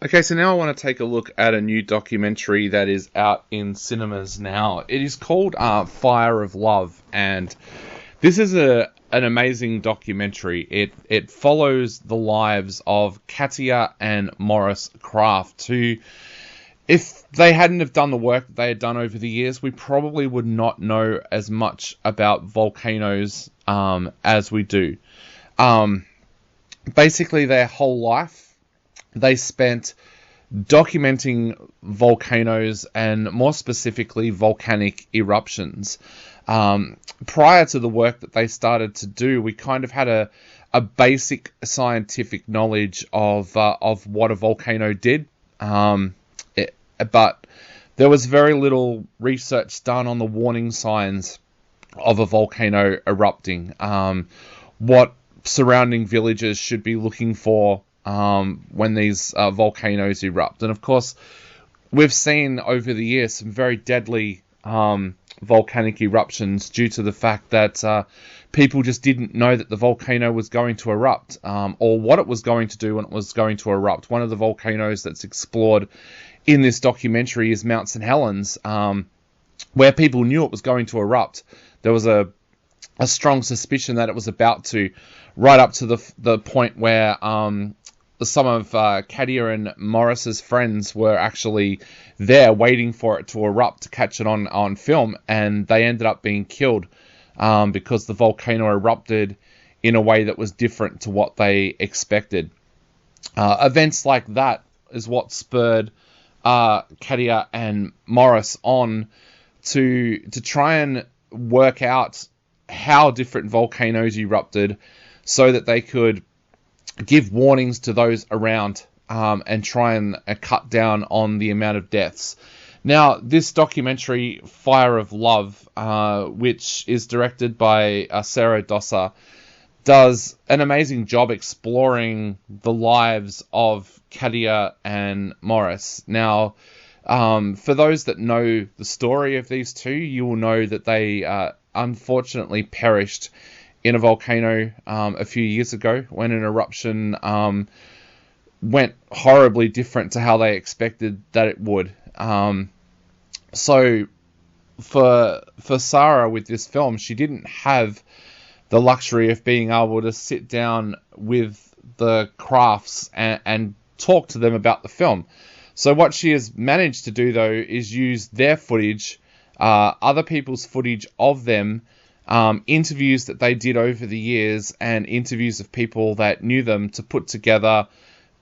Okay, so now I want to take a look at a new documentary that is out in cinemas now. It is called Fire of Love, and this is an amazing documentary. It follows the lives of Katia and Morris Kraft, who, if they hadn't have done the work that they had done over the years, we probably would not know as much about volcanoes as we do. Basically, their whole life, they spent documenting volcanoes and more specifically volcanic eruptions. Prior to the work that they started to do, we kind of had a basic scientific knowledge of what a volcano did, but there was very little research done on the warning signs of a volcano erupting, what surrounding villages should be looking for when these volcanoes erupt. And of course, we've seen over the years some very deadly volcanic eruptions due to the fact that people just didn't know that the volcano was going to erupt, or what it was going to do when it was going to erupt. One of the volcanoes that's explored in this documentary is Mount St. Helens, where people knew it was going to erupt. There was a strong suspicion that it was about to, right up to the point where some of Katia and Morris's friends were actually there waiting for it to erupt to catch it on film, and they ended up being killed because the volcano erupted in a way that was different to what they expected. Events like that is what spurred Katia and Morris on to try and work out how different volcanoes erupted so that they could give warnings to those around and try and cut down on the amount of deaths. Now, this documentary, Fire of Love, which is directed by Sarah Dosser, does an amazing job exploring the lives of Katia and Morris. Now, for those that know the story of these two, you will know that they unfortunately perished in a volcano a few years ago when an eruption went horribly different to how they expected that it would. So for Sarah with this film, she didn't have the luxury of being able to sit down with the Crafts and talk to them about the film. So what she has managed to do, though, is use their footage, other people's footage of them, interviews that they did over the years, and interviews of people that knew them to put together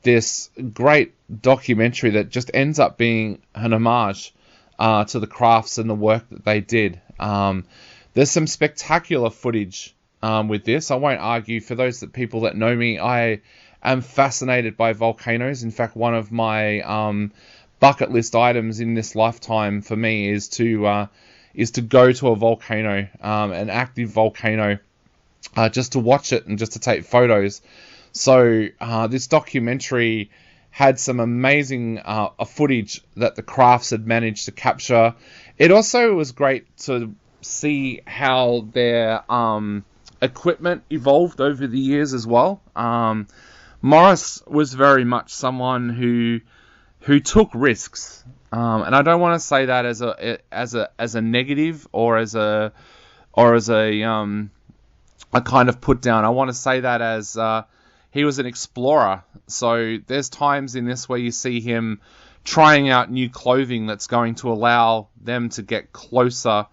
this great documentary that just ends up being an homage to the Crafts and the work that they did. There's some spectacular footage with this. I won't argue. For those people that know me, I am fascinated by volcanoes. In fact, one of my bucket list items in this lifetime for me is to go to a volcano, an active volcano, just to watch it and just to take photos. So this documentary had some amazing footage that the Crafts had managed to capture. It also was great to see how their equipment evolved over the years as well. Morris was very much someone who took risks. And I don't want to say that as a negative or as a kind of put down. I want to say that as he was an explorer. So there's times in this where you see him trying out new clothing that's going to allow them to get closer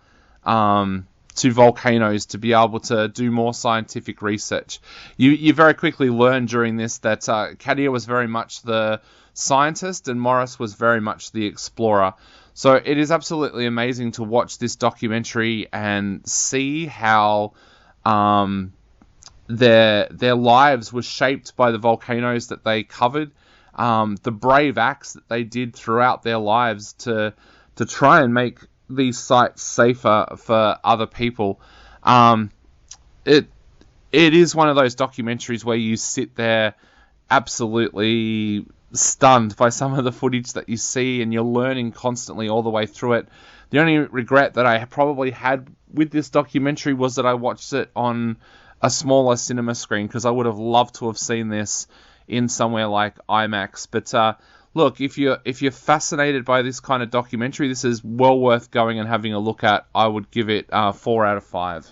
to volcanoes, to be able to do more scientific research. You very quickly learn during this that Katia was very much the scientist and Morris was very much the explorer. So it is absolutely amazing to watch this documentary and see how their lives were shaped by the volcanoes that they covered, the brave acts that they did throughout their lives to try and make these sites safer for other people. It is one of those documentaries where you sit there absolutely stunned by some of the footage that you see, and you're learning constantly all the way through it. The only regret that I probably had with this documentary was that I watched it on a smaller cinema screen, because I would have loved to have seen this in somewhere like IMAX. But look, if you're fascinated by this kind of documentary, this is well worth going and having a look at. I would give it 4 out of 5.